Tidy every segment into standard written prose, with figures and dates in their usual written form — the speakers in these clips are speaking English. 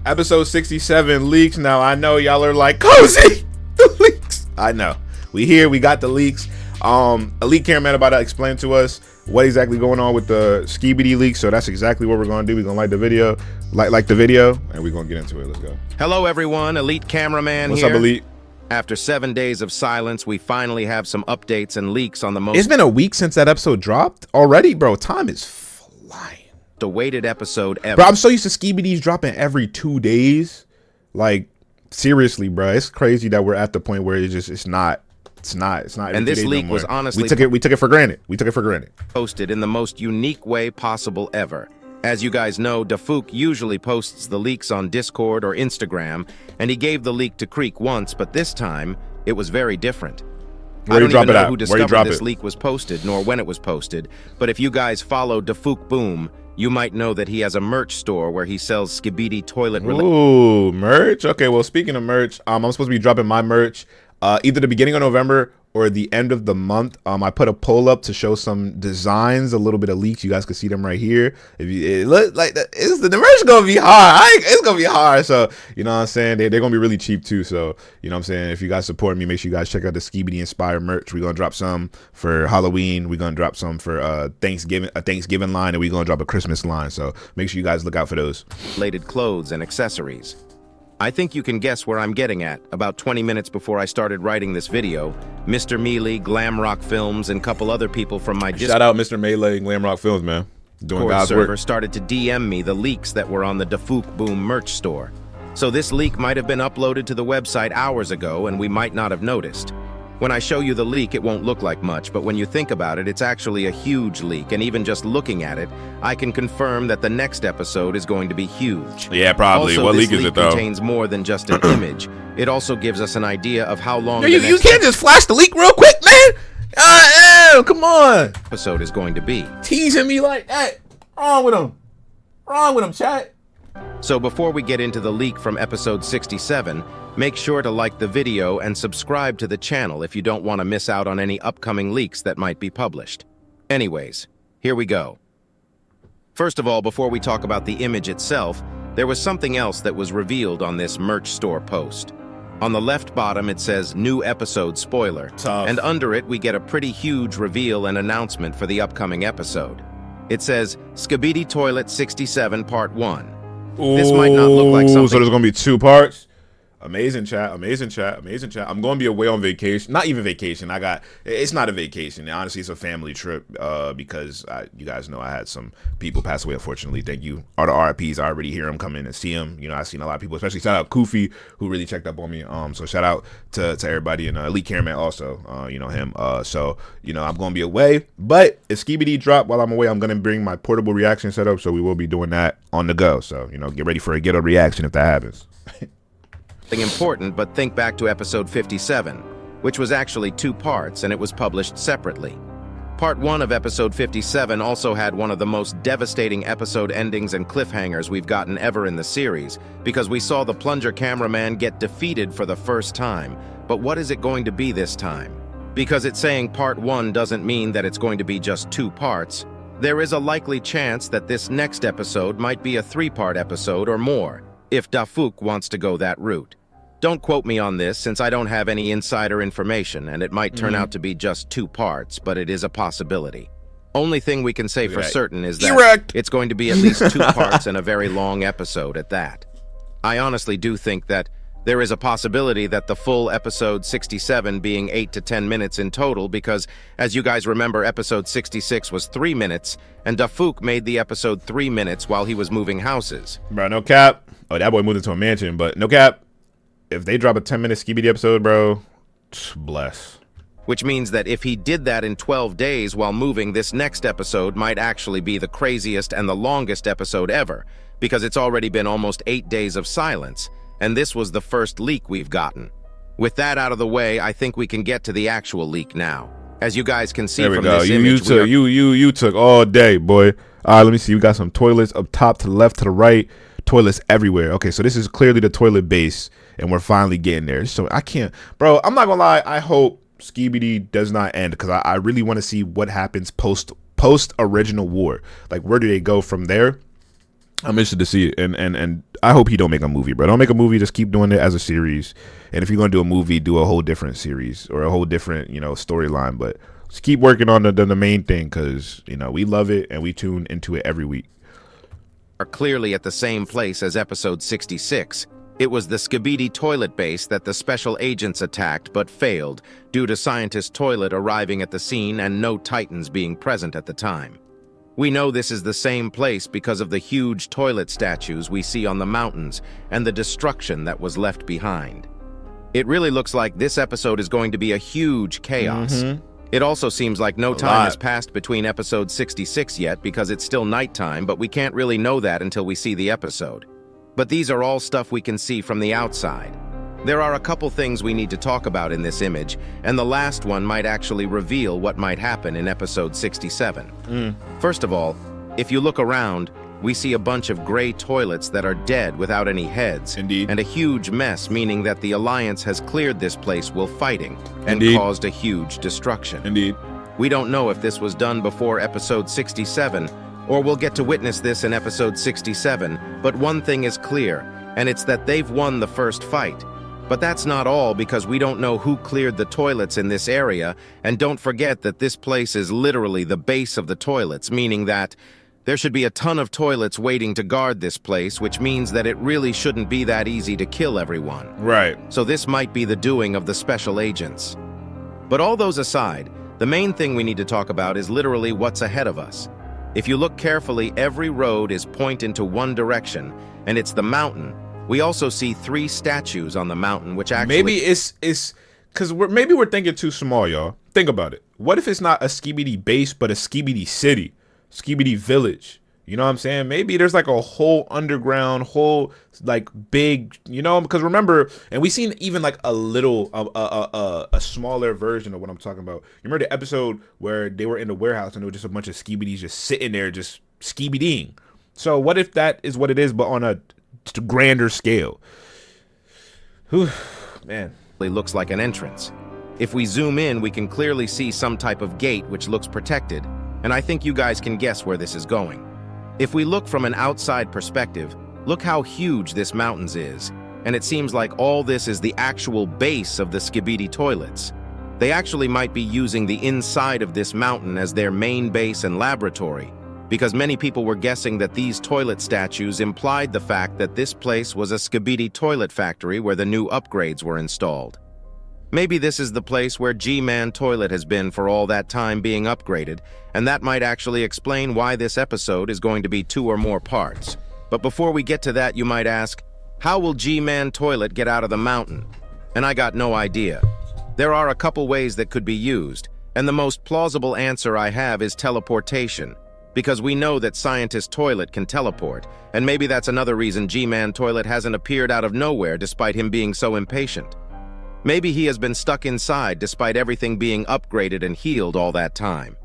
Episode 67 leaks. Now I know y'all are like, Cozy, the leaks. I know. We here. We got the leaks. Elite Cameraman about to explain to us what exactly going on with the Skibidi leak. So that's exactly what we're gonna do. We're gonna like the video, like the video, and we're gonna get into it. Let's go. Hello everyone, Elite Cameraman What's here. up, Elite? After 7 days of silence, we finally have some updates and leaks on the most It's been a week since that episode dropped already, bro. Time is flying. awaited episode ever. Bro, I'm so used to Skibidi's dropping every 2 days. Like, seriously, bro. It's crazy that we're at the point where it's not. And this leak was honestly we took it for granted. We took it for granted. Posted in the most unique way possible ever. As you guys know, Dafook usually posts the leaks on Discord or Instagram, and he gave the leak to Creek once, but this time it was very different. I don't even know who discovered this leak was posted, nor when it was posted, but if you guys follow Dafook Boom, you might know that he has a merch store where he sells Skibidi toilet Ooh, merch? Okay, well, speaking of merch, I'm supposed to be dropping my merch either the beginning of November or the end of the month. I put a poll up to show some designs, a little bit of leaks. You guys can see them right here. If you, it look like the merch gonna be hard. It's gonna be hard. So you know what I'm saying, they're gonna be really cheap too. So you know what I'm saying, if you guys support me, make sure you guys check out the Skibidi inspired merch. We're gonna drop some for Halloween. We're gonna drop some for Thanksgiving, a Thanksgiving line, and we're gonna drop a Christmas line. So make sure you guys look out for those related clothes and accessories. I think you can guess where I'm getting at. About 20 minutes before I started writing this video, Mr. Mealy, Glam Rock Films, and a couple other people from my Shout out Mr. Melee and Glam Rock Films, man. Doing God's server work. Started to DM me the leaks that were on the Dafook Boom merch store. So this leak might have been uploaded to the website hours ago, and we might not have noticed. When I show you the leak, it won't look like much, but when you think about it, it's actually a huge leak, and even just looking at it, I can confirm that the next episode is going to be huge. Yeah, probably. Also, what this leak is it, though? Contains more than just an image. It also gives us an idea of how long you can't just flash the leak real quick, man! Come on! Episode is going to be. Teasing me like that. Wrong with him, chat. So before we get into the leak from episode 67, make sure to like the video and subscribe to the channel if you don't want to miss out on any upcoming leaks that might be published. Anyways, here we go. First of all, before we talk about the image itself, there was something else that was revealed on this merch store post. On the left bottom, it says new episode spoiler, and under it, we get a pretty huge reveal and announcement for the upcoming episode. It says Skibidi Toilet 67 Part 1. This might not look like something. So there's gonna be 2 parts. Amazing chat, amazing chat, amazing chat. I'm going to be away on vacation. Not even vacation. It's not a vacation. Honestly, it's a family trip because you guys know I had some people pass away, unfortunately. Thank you. All the RIPs, I already hear them come in and see them. You know, I've seen a lot of people, especially shout out Koofy, who really checked up on me. So shout out to everybody, and Elite Cameraman also, you know, him. So, you know, I'm going to be away. But if Skibidi drop while I'm away, I'm going to bring my portable reaction setup. So we will be doing that on the go. So, you know, get ready for a ghetto reaction if that happens. Important, but think back to episode 57, which was actually 2 parts, and it was published separately. Part 1 of episode 57 also had one of the most devastating episode endings and cliffhangers we've gotten ever in the series, because we saw the plunger cameraman get defeated for the first time. But what is it going to be this time? Because it's saying part 1 doesn't mean that it's going to be just 2 parts. There is a likely chance that this next episode might be a 3-part episode or more, if Dafook wants to go that route. Don't quote me on this, since I don't have any insider information, and it might turn out to be just 2 parts, but it is a possibility. Only thing we can say for certain is that it's going to be at least 2 parts and a very long episode at that. I honestly do think that there is a possibility that the full episode 67 being 8 to 10 minutes in total, because, as you guys remember, episode 66 was 3 minutes, and Dafook made the episode 3 minutes while he was moving houses. Bro, no cap. Oh, that boy moved into a mansion, but no cap. If they drop a 10-minute Skibidi episode, bro, bless. Which means that if he did that in 12 days while moving, this next episode might actually be the craziest and the longest episode ever, because it's already been almost 8 days of silence, and this was the first leak we've gotten. With that out of the way, I think we can get to the actual leak now. As you guys can see from this image, you took all day, boy. All right, let me see. We got some toilets up top, to the left, to the right. Toilets everywhere. Okay, so this is clearly the toilet base, and we're finally getting there. So I can't, bro, I'm not gonna lie, I hope Skibidi does not end, because I really want to see what happens post original war. Like, where do they go from there? I'm interested to see it, and I hope he don't make a movie, bro. Don't make a movie. Just keep doing it as a series. And if you're gonna do a movie, do a whole different series or a whole different, storyline. But just keep working on the main thing, because we love it and we tune into it every week. Are clearly at the same place as episode 66. It was the Skibidi toilet base that the special agents attacked but failed due to Scientist Toilet arriving at the scene and no Titans being present at the time. We know this is the same place because of the huge toilet statues we see on the mountains and the destruction that was left behind. It really looks like this episode is going to be a huge chaos. It also seems like no time has passed between episode 66 yet because it's still nighttime, but we can't really know that until we see the episode. But these are all stuff we can see from the outside. There are a couple things we need to talk about in this image, and the last one might actually reveal what might happen in episode 67. First of all, if you look around, we see a bunch of gray toilets that are dead without any heads. Indeed. And a huge mess, meaning that the Alliance has cleared this place while fighting and Indeed. caused a huge destruction. Indeed. We don't know if this was done before episode 67, or we'll get to witness this in episode 67, but one thing is clear, and it's that they've won the first fight. But that's not all, because we don't know who cleared the toilets in this area, and don't forget that this place is literally the base of the toilets, meaning that there should be a ton of toilets waiting to guard this place, which means that it really shouldn't be that easy to kill everyone. Right. So this might be the doing of the special agents. But all those aside, the main thing we need to talk about is literally what's ahead of us. If you look carefully, every road is pointing to one direction, and it's the mountain. We also see 3 statues on the mountain, which actually... Maybe it's because we're thinking too small, y'all. Think about it. What if it's not a Skibidi base, but a Skibidi city, Skibidi village? You know what I'm saying? Maybe there's like a whole underground, whole like big, because remember, and we seen even like a little, a smaller version of what I'm talking about. You remember the episode where they were in the warehouse and there was just a bunch of Skibidis just sitting there, just Skibidying. So what if that is what it is, but on a grander scale? Whew, man. It looks like an entrance. If we zoom in, we can clearly see some type of gate which looks protected, and I think you guys can guess where this is going. If we look from an outside perspective, look how huge this mountains is, and it seems like all this is the actual base of the Skibidi toilets. They actually might be using the inside of this mountain as their main base and laboratory, because many people were guessing that these toilet statues implied the fact that this place was a Skibidi toilet factory where the new upgrades were installed. Maybe this is the place where G-Man Toilet has been for all that time being upgraded, and that might actually explain why this episode is going to be 2 or more parts. But before we get to that, you might ask, how will G-Man Toilet get out of the mountain? And I got no idea. There are a couple ways that could be used, and the most plausible answer I have is teleportation, because we know that Scientist Toilet can teleport, and maybe that's another reason G-Man Toilet hasn't appeared out of nowhere despite him being so impatient. Maybe he has been stuck inside despite everything being upgraded and healed all that time.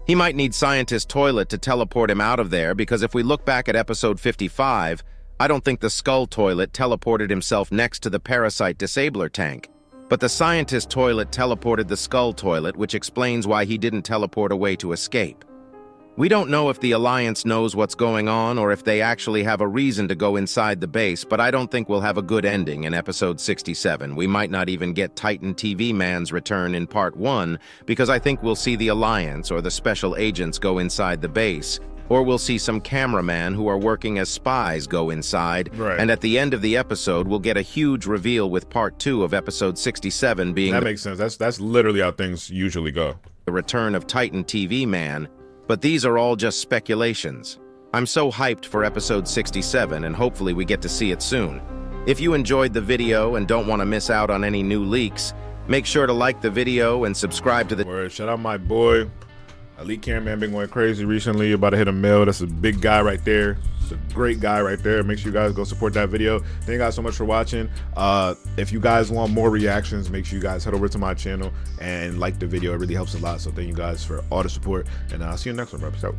He might need Scientist Toilet to teleport him out of there, because if we look back at episode 55, I don't think the Skull Toilet teleported himself next to the Parasite Disabler tank, but the Scientist Toilet teleported the Skull Toilet, which explains why he didn't teleport away to escape. We don't know if the Alliance knows what's going on or if they actually have a reason to go inside the base, but I don't think we'll have a good ending in episode 67. We might not even get Titan TV Man's return in part 1, because I think we'll see the Alliance or the special agents go inside the base, or we'll see some cameraman who are working as spies go inside, Right. And at the end of the episode, we'll get a huge reveal with part 2 of episode 67 being That makes sense. That's literally how things usually go. the return of Titan TV Man. But these are all just speculations. I'm so hyped for episode 67, and hopefully we get to see it soon. If you enjoyed the video and don't want to miss out on any new leaks, make sure to like the video and subscribe to the Word. Shout out my boy. Elite Cameraman been going crazy recently. About to hit a mil. That's a big guy right there. It's a great guy right there. Make sure you guys go support that video. Thank you guys so much for watching. If you guys want more reactions, make sure you guys head over to my channel and like the video. It really helps a lot. So thank you guys for all the support. And I'll see you next one, bro. Peace out.